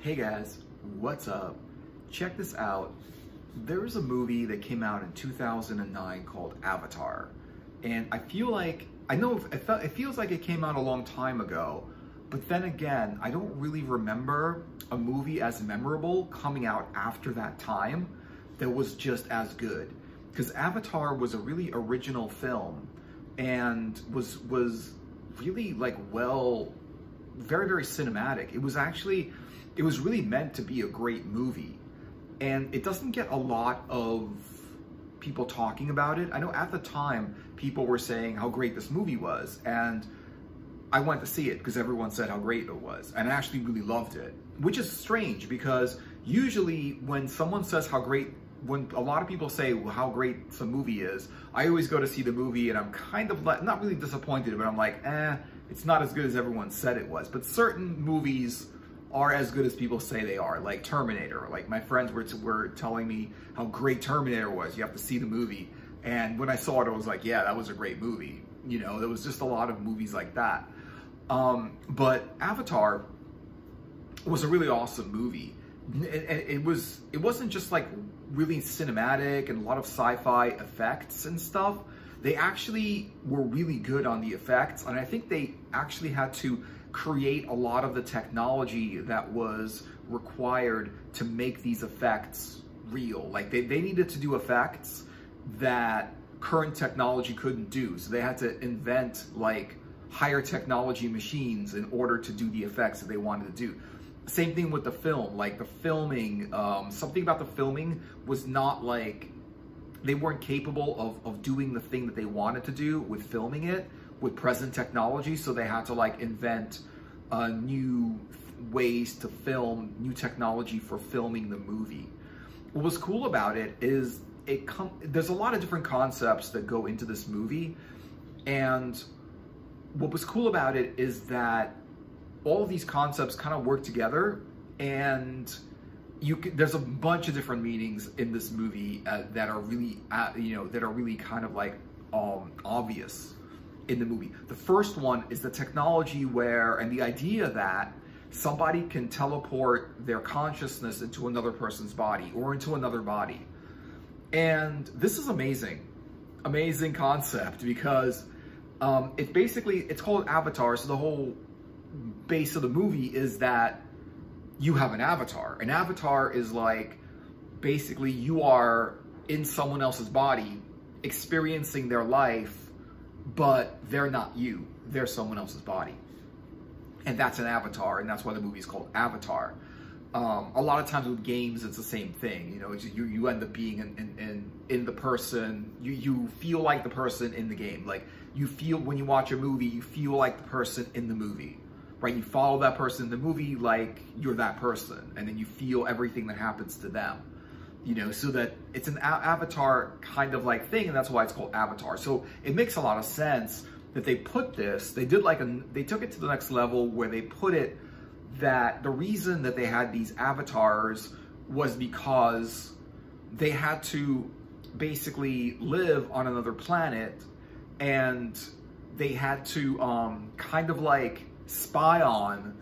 Hey guys, what's up? Check this out. There was a movie that came out in 2009 called Avatar. And I feel like, it feels like it came out a long time ago, but then again, I don't really remember a movie as memorable coming out after that time that was just as good. Because Avatar was a really original film and was really very, very cinematic. It was really meant to be a great movie. And it doesn't get a lot of people talking about it. I know at the time, people were saying how great this movie was. And I went to see it because everyone said how great it was. And I actually really loved it, which is strange because usually when someone says when a lot of people say how great some movie is, I always go to see the movie and I'm kind of not really disappointed, but I'm like, it's not as good as everyone said it was. But certain movies are as good as people say they are, like Terminator. Like my friends were telling me how great Terminator was. You have to see the movie. And when I saw it, I was like, yeah, that was a great movie. You know, there was just a lot of movies like that. But Avatar was a really awesome movie. It wasn't just like really cinematic and a lot of sci-fi effects and stuff. They actually were really good on the effects, and I think they actually had to create a lot of the technology that was required to make these effects real. Like they needed to do effects that current technology couldn't do, so they had to invent like higher technology machines in order to do the effects that they wanted to do. Same thing with the film, like the filming, something about the filming was not like, they weren't capable of doing the thing that they wanted to do with filming it with present technology, so they had to like invent new ways to film, new technology for filming the movie. What was cool about it is there's a lot of different concepts that go into this movie, and what was cool about it is that all of these concepts kind of work together, and there's a bunch of different meanings in this movie that are really kind of like obvious in the movie. The first one is the technology and the idea that somebody can teleport their consciousness into another person's body or into another body. And this is amazing concept because it's called Avatar, so the whole base of the movie is that you have an avatar. An avatar is like, basically you are in someone else's body experiencing their life, but they're not you, they're someone else's body. And that's an avatar, and that's why the movie is called Avatar. A lot of times with games, it's the same thing. You know, you end up being in the person, you feel like the person in the game. Like you feel, when you watch a movie, you feel like the person in the movie. Right, you follow that person in the movie like you're that person, and then you feel everything that happens to them, you know, so that it's an avatar kind of like thing, and that's why it's called Avatar. So it makes a lot of sense that they took it to the next level where they put it that the reason that they had these avatars was because they had to basically live on another planet, and they had to kind of like spy on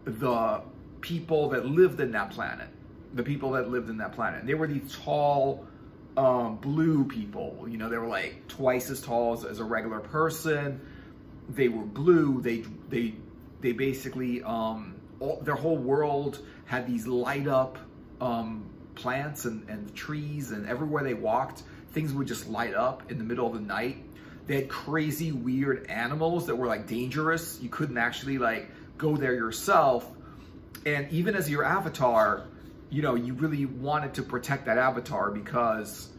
the people that lived in that planet. And they were these tall, blue people. You know, they were like twice as tall as a regular person. They were blue. They basically, their whole world had these light up plants and trees, and everywhere they walked, things would just light up in the middle of the night. They had crazy, weird animals that were like dangerous. You couldn't actually like go there yourself. And even as your avatar, you know, you really wanted to protect that avatar because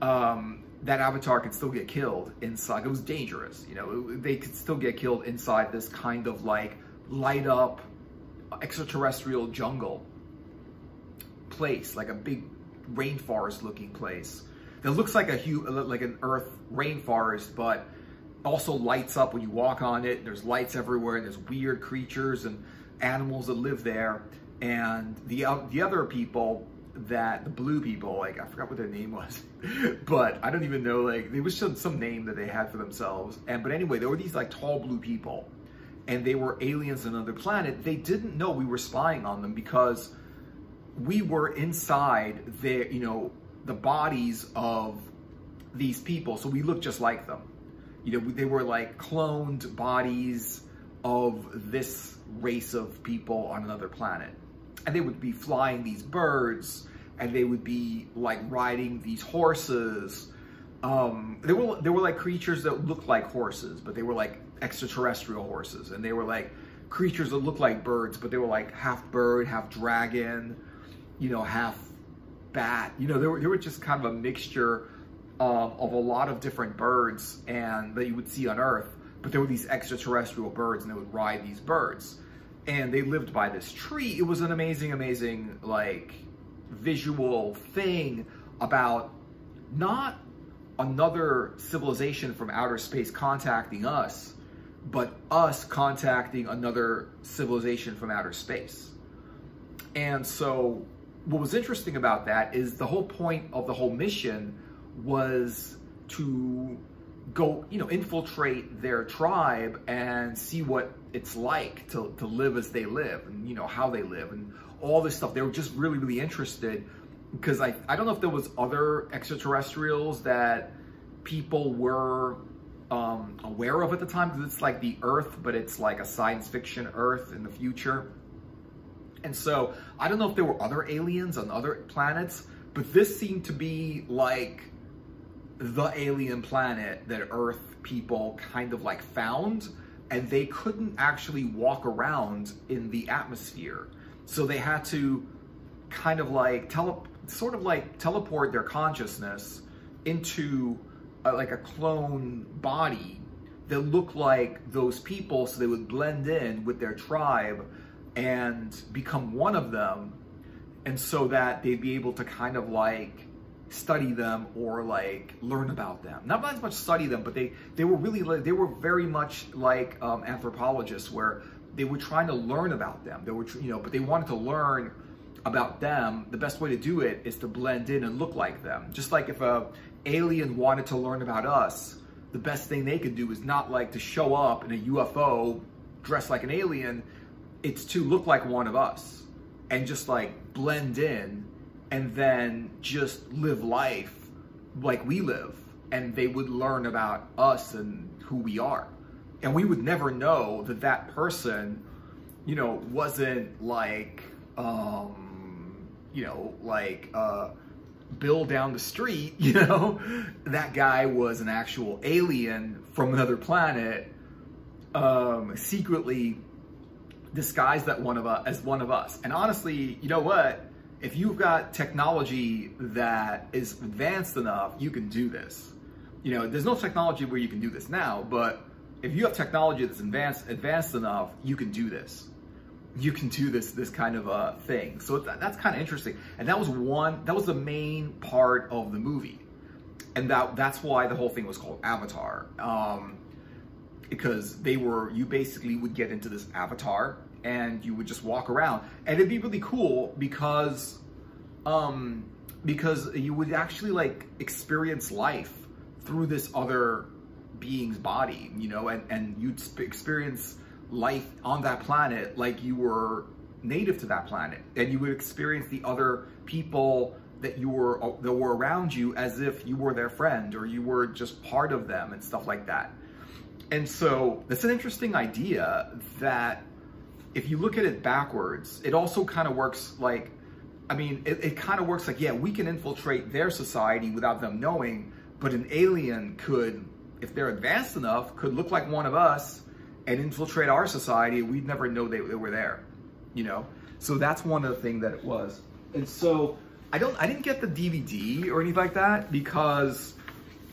that avatar could still get killed inside. It was dangerous, you know, they could still get killed inside this kind of like light up extraterrestrial jungle place, like a big rainforest looking place. That looks like an Earth rainforest, but also lights up when you walk on it. There's lights everywhere, and there's weird creatures and animals that live there. And the other people, the blue people, like I forgot what their name was, but I don't even know, like there was some name that they had for themselves. But anyway, there were these like tall blue people, and they were aliens on another planet. They didn't know we were spying on them because we were inside their, the bodies of these people. So we looked just like them. They were like cloned bodies of this race of people on another planet. And they would be flying these birds, and they would be like riding these horses. They were like creatures that looked like horses, but they were like extraterrestrial horses. And they were like creatures that looked like birds, but they were like half bird, half dragon, half bat. They were just kind of a mixture of a lot of different birds and that you would see on Earth. But there were these extraterrestrial birds, and they would ride these birds. And they lived by this tree. It was an amazing, amazing, like, visual thing about not another civilization from outer space contacting us, but us contacting another civilization from outer space. And so what was interesting about that is the whole point of the whole mission was to go, infiltrate their tribe and see what it's like to live as they live, and, how they live and all this stuff. They were just really, really interested, because I don't know if there was other extraterrestrials that people were aware of at the time, because it's like the Earth, but it's like a science fiction Earth in the future. And so I don't know if there were other aliens on other planets, but this seemed to be like the alien planet that Earth people kind of like found, and they couldn't actually walk around in the atmosphere. So they had to kind of like teleport their consciousness into like a clone body that looked like those people, so they would blend in with their tribe and become one of them, and so that they'd be able to kind of like study them or like learn about them. Not as much study them, but they were really like, they were very much like anthropologists, where they were trying to learn about them. They were, but they wanted to learn about them. The best way to do it is to blend in and look like them. Just like if a alien wanted to learn about us, the best thing they could do is not like to show up in a UFO dressed like an alien. It's to look like one of us and just like blend in, and then just live life like we live, and they would learn about us and who we are. And we would never know that that person, wasn't like, Bill down the street, that guy was an actual alien from another planet, secretly disguised as one of us. And honestly, you know what? If you've got technology that is advanced enough, you can do this. There's no technology where you can do this now, but if you have technology that's advanced enough, you can do this. You can do this kind of a thing. So that's kind of interesting. And that was the main part of the movie. And that's why the whole thing was called Avatar. Because you basically would get into this avatar, and you would just walk around, and it'd be really cool because you would actually like experience life through this other being's body, and you'd experience life on that planet like you were native to that planet, and you would experience the other people that were around you as if you were their friend, or you were just part of them and stuff like that. And so that's an interesting idea that, if you look at it backwards, it also kind of works like, it kind of works like, yeah, we can infiltrate their society without them knowing, but an alien could, if they're advanced enough, could look like one of us and infiltrate our society, and we'd never know they were there, So that's one of the things that it was. And so I didn't get the DVD or anything like that, because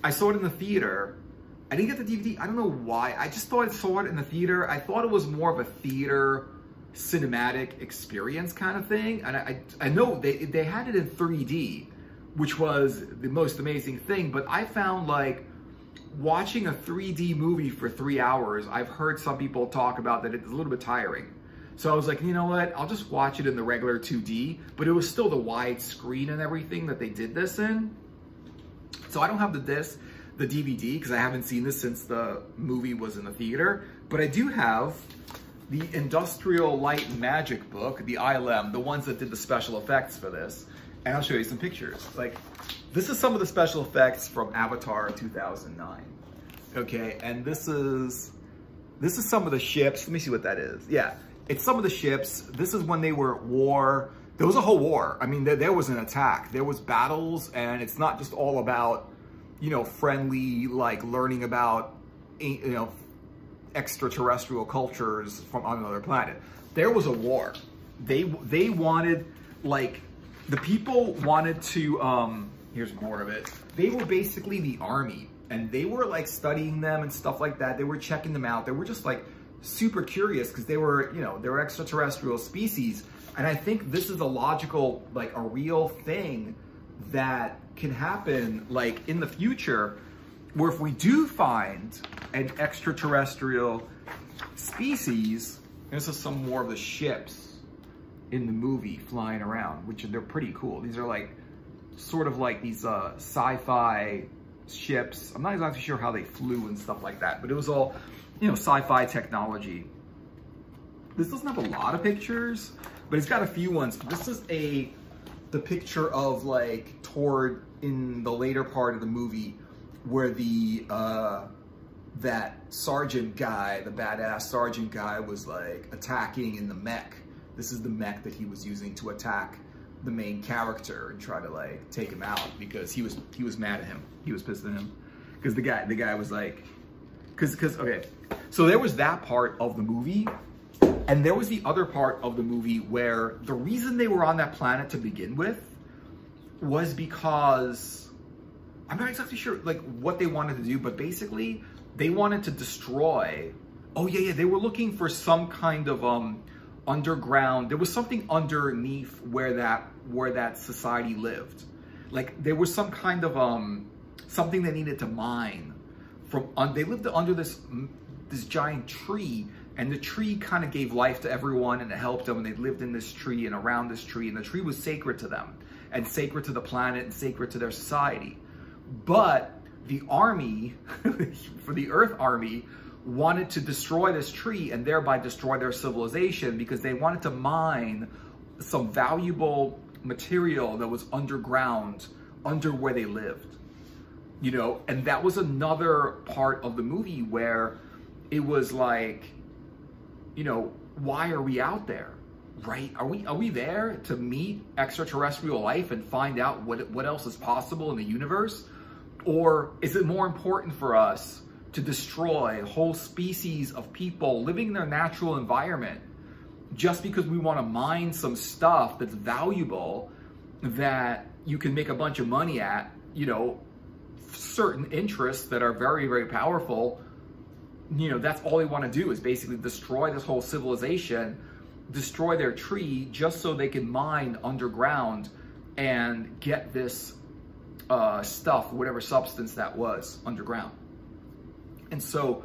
I saw it in the theater. I didn't get the DVD. I don't know why. I just thought I saw it in the theater. I thought it was more of a theater cinematic experience kind of thing. And I know they had it in 3D, which was the most amazing thing. But I found like watching a 3D movie for 3 hours, I've heard some people talk about that it's a little bit tiring. So I was like, you know what? I'll just watch it in the regular 2D. But it was still the wide screen and everything that they did this in. So I don't have the DVD, because I haven't seen this since the movie was in the theater. But I do have the Industrial Light and Magic book, the ILM, the ones that did the special effects for this. And I'll show you some pictures. Like, this is some of the special effects from Avatar 2009. Okay, and this is some of the ships. Let me see what that is. Yeah, it's some of the ships. This is when they were at war. There was a whole war. I mean, there was an attack. There was battles, and it's not just all about, you know, friendly, like learning about, you know, extraterrestrial cultures from on another planet. There was a war. They wanted, like, the people wanted to, here's more of it. They were basically the army, and they were like studying them and stuff like that. They were checking them out. They were just like super curious because they were, you know, they were extraterrestrial species. And I think this is a logical, like a real thing that can happen like in the future, where if we do find an extraterrestrial species, this is some more of the ships in the movie flying around, which they're pretty cool. These are like, sort of like these sci-fi ships. I'm not exactly sure how they flew and stuff like that, but it was all, you know, sci-fi technology. This doesn't have a lot of pictures, but it's got a few ones. This is the picture of like toward in the later part of the movie where the that sergeant guy, the badass sergeant guy, was like attacking in the mech. This is the mech that he was using to attack the main character and try to like take him out because he was mad at him. He was pissed at him because the guy was like, okay. So there was that part of the movie, and there was the other part of the movie where the reason they were on that planet to begin with was because I'm not exactly sure like what they wanted to do, but basically they wanted to destroy. Oh yeah, they were looking for some kind of underground. There was something underneath where that society lived. Like there was some kind of something they needed to mine from. They lived under this giant tree, and the tree kind of gave life to everyone, and it helped them. And they lived in this tree and around this tree, and the tree was sacred to them, and sacred to the planet, and sacred to their society. But the army, for the Earth army, wanted to destroy this tree and thereby destroy their civilization because they wanted to mine some valuable material that was underground, under where they lived, you know. And that was another part of the movie where it was like, you know, why are we out there, right? Are we there to meet extraterrestrial life and find out what else is possible in the universe? Or is it more important for us to destroy whole species of people living in their natural environment just because we want to mine some stuff that's valuable that you can make a bunch of money at, you know, certain interests that are very, very powerful? You know, that's all they want to do is basically destroy this whole civilization, destroy their tree just so they can mine underground and get this stuff, whatever substance that was underground. And so,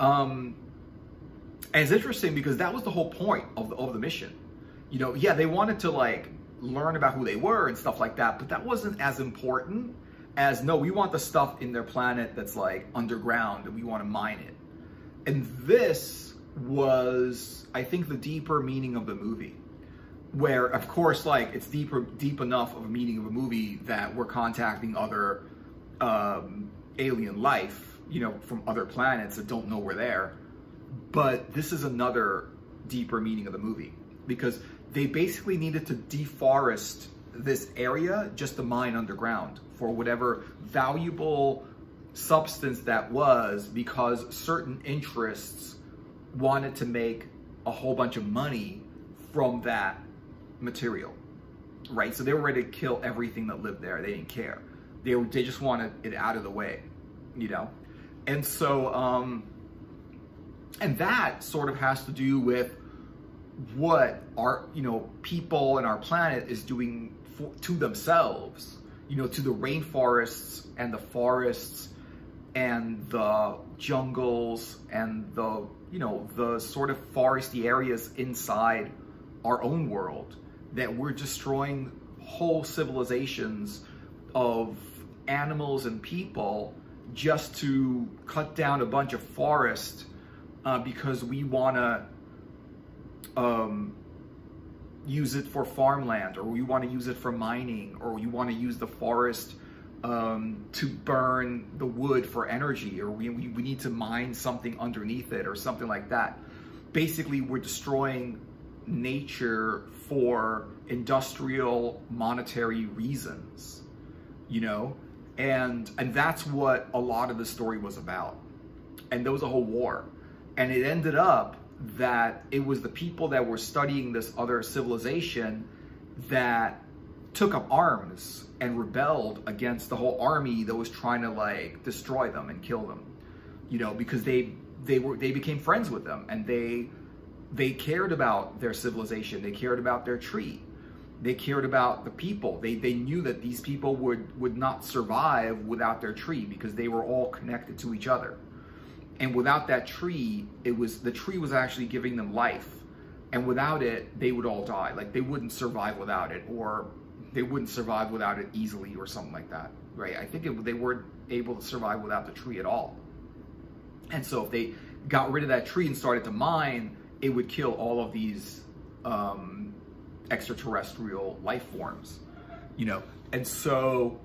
and it's interesting because that was the whole point of the mission. You know, yeah, they wanted to like learn about who they were and stuff like that, but that wasn't as important as, no, we want the stuff in their planet that's like underground and we want to mine it. And this was, I think, the deeper meaning of the movie, where of course, like it's deep enough of a meaning of a movie that we're contacting other alien life, you know, from other planets that don't know we're there. But this is another deeper meaning of the movie because they basically needed to deforest this area just to mine underground for whatever valuable substance that was, because certain interests wanted to make a whole bunch of money from that material, right? So they were ready to kill everything that lived there. They didn't care. They just wanted it out of the way, you know? And so, and that sort of has to do with what our, you know, people and our planet is doing to themselves, you know, to the rainforests and the forests and the jungles and the, you know, the sort of foresty areas inside our own world, that we're destroying whole civilizations of animals and people just to cut down a bunch of forest because we want to use it for farmland, or you want to use it for mining, or you want to use the forest to burn the wood for energy, or we need to mine something underneath it, or something like that. Basically, we're destroying nature for industrial monetary reasons, you know? And that's what a lot of the story was about. And there was a whole war. And it ended up that it was the people that were studying this other civilization that took up arms and rebelled against the whole army that was trying to like destroy them and kill them, you know, because they became friends with them, and they cared about their civilization, they cared about their tree, they cared about the people. They knew that these people would not survive without their tree, because they were all connected to each other. And without that tree, the tree was actually giving them life. And without it, they would all die. Like, they wouldn't survive without it, or they wouldn't survive without it easily, or something like that, right? I think they weren't able to survive without the tree at all. And so if they got rid of that tree and started to mine, it would kill all of these extraterrestrial life forms, you know? And so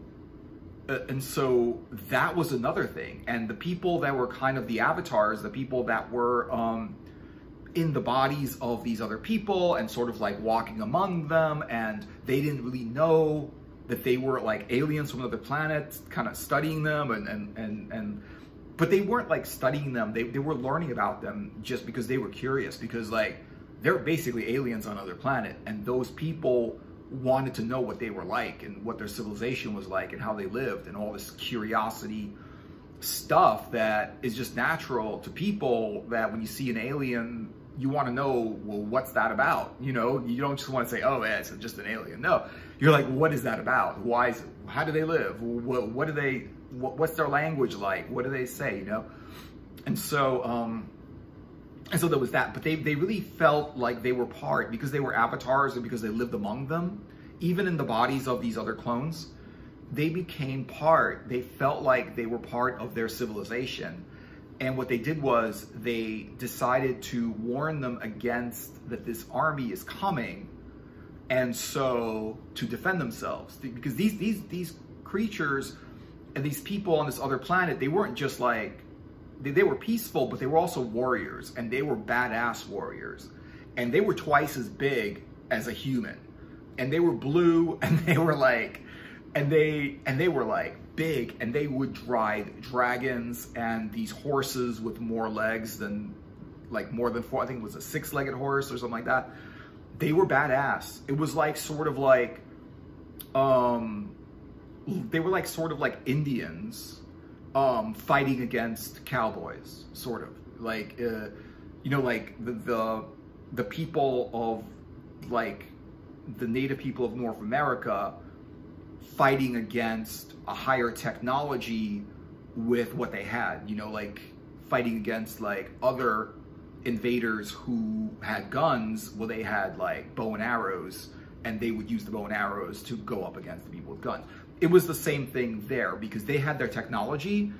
that was another thing. And the people that were kind of the avatars, the people that were in the bodies of these other people and sort of like walking among them, and they didn't really know that they were like aliens from another planet, kind of studying them, but they weren't like studying them. They were learning about them just because they were curious, because like they're basically aliens on another planet, and those people wanted to know what they were like and what their civilization was like and how they lived, and all this curiosity stuff that is just natural to people, that when you see an alien, you want to know, well, what's that about? You know, you don't just want to say, oh, yeah, it's just an alien. No, you're like, what is that about? Why is it? How do they live? What do they, what's their language like? What do they say, you know? And so there was that, but they really felt like they were part, because they were avatars and because they lived among them, even in the bodies of these other clones, they became part, they felt like they were part of their civilization. And what they did was they decided to warn them against that this army is coming, and so to defend themselves, because these creatures and these people on this other planet, they weren't just like, they were peaceful, but they were also warriors, and they were badass warriors, and they were twice as big as a human, and they were blue, and they were like, and they were like big, and they would ride dragons and these horses with more legs than, like, more than 4, I think it was a 6-legged horse or something like that. They were badass. It was like sort of like, they were like sort of like Indians fighting against cowboys, sort of like, you know, like the people of like the native people of North America fighting against a higher technology with what they had, you know, like fighting against like other invaders who had guns. Well, they had like bow and arrows, and they would use the bow and arrows to go up against the people with guns. It was the same thing there, because they had their technology,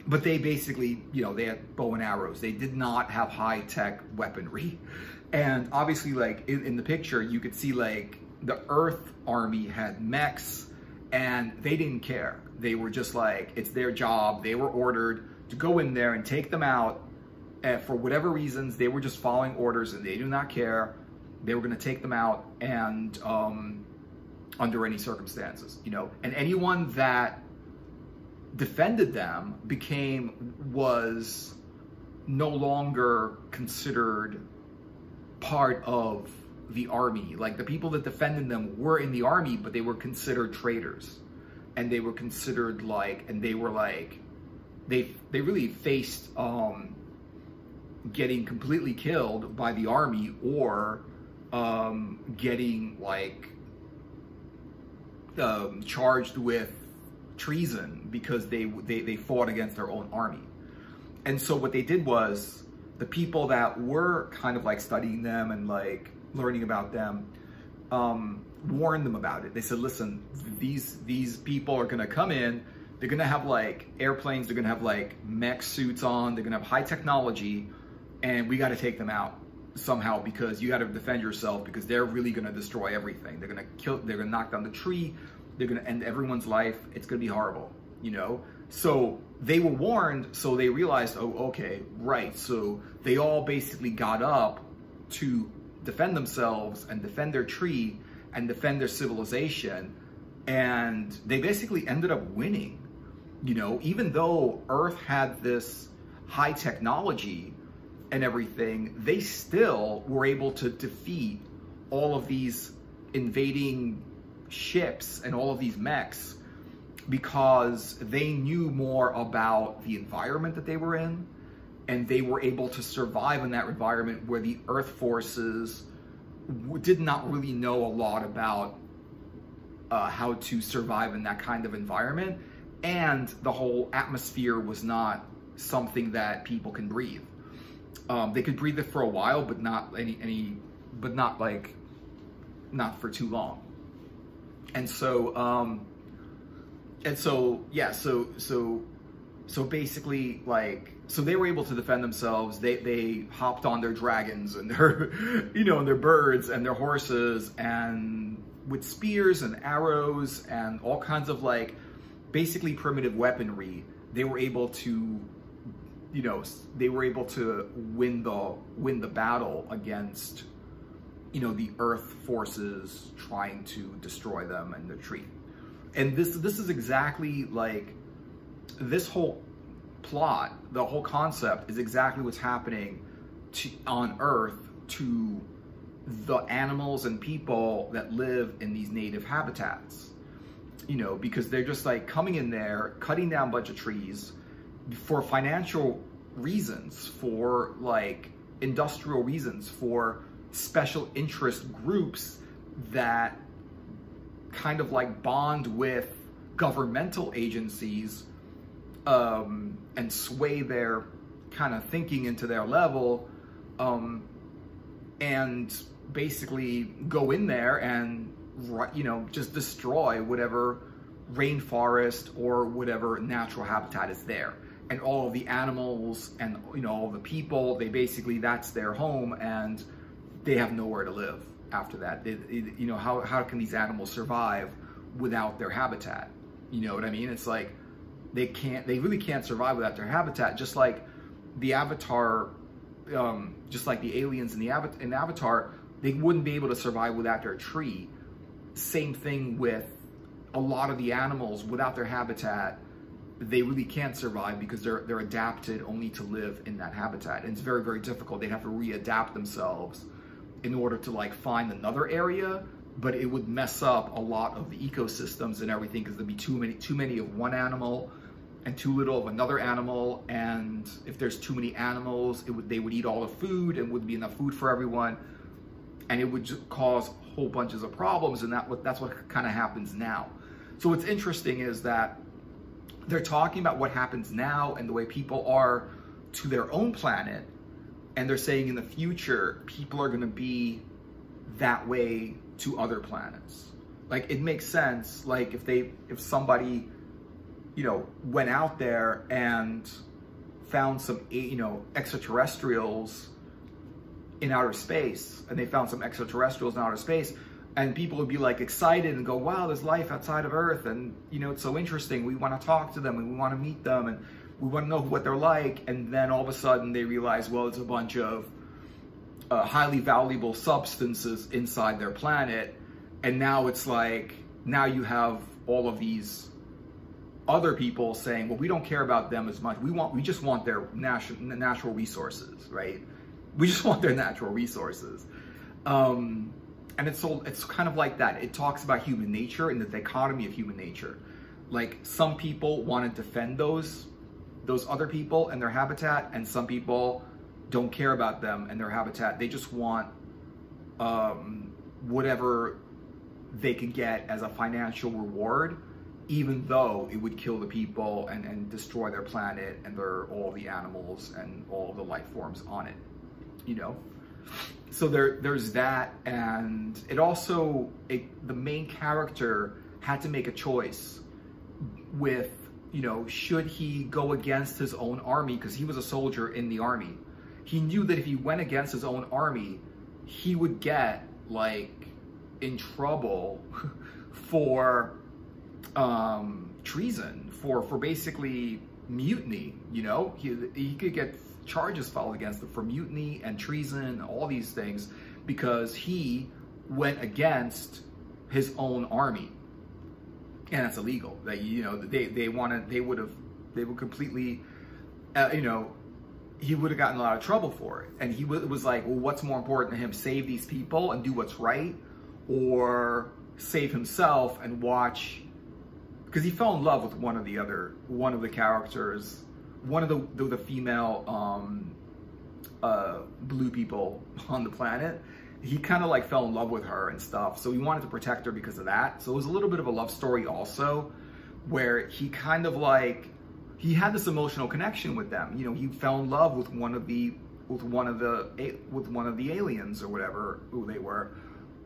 but they basically, you know, they had bow and arrows. They did not have high-tech weaponry. And obviously, like in the picture, you could see like the Earth army had mechs, and they didn't care. They were just like, it's their job. They were ordered to go in there and take them out. And for whatever reasons, they were just following orders, and they do not care. They were going to take them out, and under any circumstances, you know. And anyone that defended them was no longer considered part of the army. Like, the people that defended them were in the army, but they were considered traitors, and they were considered like, and they were like, they really faced getting completely killed by the army, or getting like charged with treason because they fought against their own army. And so what they did was, the people that were kind of like studying them and like learning about them warned them about it. They said, listen, these people are gonna come in, they're gonna have like airplanes, they're gonna have like mech suits on, they're gonna have high technology, and we gotta take them out. somehow, because you got to defend yourself, because they're really going to destroy everything. They're going to kill, they're going to knock down the tree, they're going to end everyone's life. It's going to be horrible, you know? So they were warned, so they realized, oh, okay, right. So they all basically got up to defend themselves and defend their tree and defend their civilization. And they basically ended up winning, you know, even though Earth had this high technology and everything, they still were able to defeat all of these invading ships and all of these mechs, because they knew more about the environment that they were in, and they were able to survive in that environment where the Earth forces did not really know a lot about how to survive in that kind of environment, and the whole atmosphere was not something that people can breathe. They could breathe it for a while, but not not for too long. And so basically, like, so they were able to defend themselves. They hopped on their dragons and their, you know, and their birds and their horses, and with spears and arrows and all kinds of, like, basically primitive weaponry, they were able to, you know, they were able to win the battle against, you know, the Earth forces trying to destroy them and their tree. And this is exactly, like, this whole plot, the whole concept is exactly what's happening on Earth to the animals and people that live in these native habitats, you know, because they're just, like, coming in there, cutting down a bunch of trees for financial reasons, for, like, industrial reasons, for special interest groups that kind of, like, bond with governmental agencies and sway their kind of thinking into their level, and basically go in there and, you know, just destroy whatever rainforest or whatever natural habitat is there. And all of the animals and, you know, all the people, they basically, that's their home, and they have nowhere to live after that. You know, how can these animals survive without their habitat? You know what I mean? It's like, they really can't survive without their habitat. Just like the Avatar, just like the aliens in Avatar, they wouldn't be able to survive without their tree. Same thing with a lot of the animals. Without their habitat, they really can't survive, because they're adapted only to live in that habitat. And it's very, very difficult. They'd have to readapt themselves in order to, like, find another area, but it would mess up a lot of the ecosystems and everything, because there'd be too many of one animal and too little of another animal. And if there's too many animals, they would eat all the food, and wouldn't be enough food for everyone, and it would just cause whole bunches of problems. And that's what kind of happens now. So what's interesting is that they're talking about what happens now and the way people are to their own planet, and they're saying in the future people are going to be that way to other planets. Like, it makes sense. Like, if somebody, you know, went out there and found some, you know, extraterrestrials in outer space, and they found some extraterrestrials in outer space, and people would be, like, excited and go, wow, there's life outside of Earth, and, you know, it's so interesting, we want to talk to them, and we want to meet them, and we want to know what they're like. And then all of a sudden they realize, well, it's a bunch of highly valuable substances inside their planet. And now it's like, now you have all of these other people saying, well, we don't care about them as much. We just want their natural resources, right? We just want their natural resources. And it's kind of like that. It talks about human nature and the dichotomy of human nature. Like, some people want to defend those other people and their habitat, and some people don't care about them and their habitat. They just want whatever they can get as a financial reward, even though it would kill the people and destroy their planet and all the animals and all the life forms on it, you know? So there's that. And it also, the main character had to make a choice with, you know, should he go against his own army, because he was a soldier in the army, he knew that if he went against his own army, he would get like in trouble for treason, for basically mutiny. You know, he could get charges filed against him for mutiny and treason, all these things, because he went against his own army, and that's illegal. That, you know, they would completely, you know, he would have gotten a lot of trouble for it. And it was like, well, what's more important to him, save these people and do what's right, or save himself and watch? Because he fell in love with one of the characters, one of the female blue people on the planet. He kind of like fell in love with her and stuff, so he wanted to protect her because of that. So it was a little bit of a love story also, where he kind of like, he had this emotional connection with them. You know, he fell in love with one of the aliens or whatever who they were,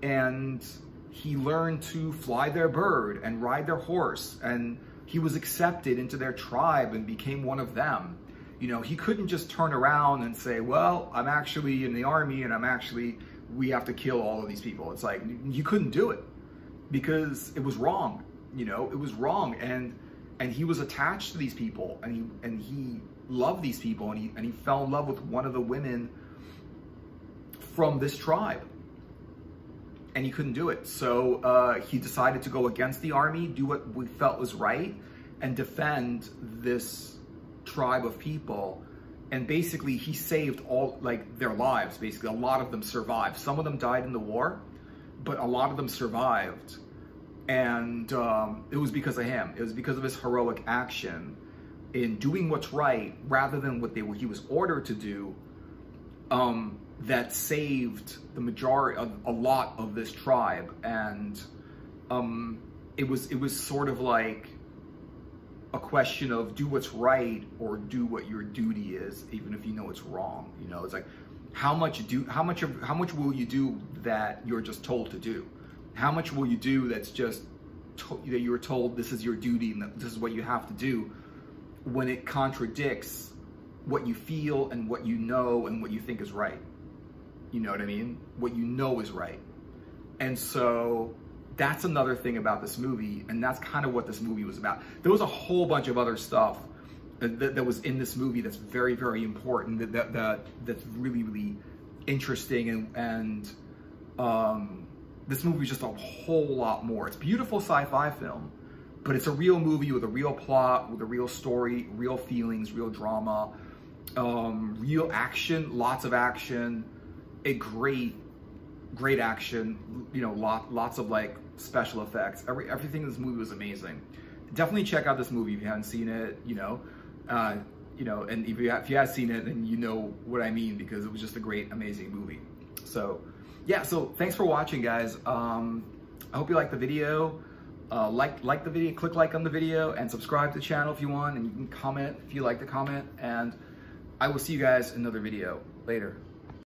and he learned to fly their bird and ride their horse, and he was accepted into their tribe and became one of them. You know, he couldn't just turn around and say, well, I'm actually in the army and we have to kill all of these people. It's like, you couldn't do it because it was wrong. You know, it was wrong. And he was attached to these people, and he loved these people, and he fell in love with one of the women from this tribe, and he couldn't do it. So he decided to go against the army, do what we felt was right, and defend this tribe of people. And basically he saved all, like, their lives. Basically, a lot of them survived. Some of them died in the war, but a lot of them survived. And it was because of him. It was because of his heroic action in doing what's right rather than what he was ordered to do, that saved the majority of a lot of this tribe. And it was sort of like a question of do what's right or do what your duty is, even if you know it's wrong. You know, it's like, how much will you do that you're just told to do? How much will you do that's just that you're told this is your duty and that this is what you have to do, when it contradicts what you feel and what you know and what you think is right? You know what I mean? What you know is right. And so that's another thing about this movie, and that's kind of what this movie was about. There was a whole bunch of other stuff that was in this movie that's very, very important, that's really, really interesting, and this movie is just a whole lot more. It's a beautiful sci-fi film, but it's a real movie with a real plot, with a real story, real feelings, real drama, real action, lots of action, a great action, you know, lots of like special effects. Everything in this movie was amazing. Definitely check out this movie if you haven't seen it, you know, and if you have seen it, then you know what I mean, because it was just a great, amazing movie. So yeah, so thanks for watching, guys. I hope you liked the video. Like the video, click like on the video, and subscribe to the channel if you want, and you can comment if you like the comment, and I will see you guys in another video later.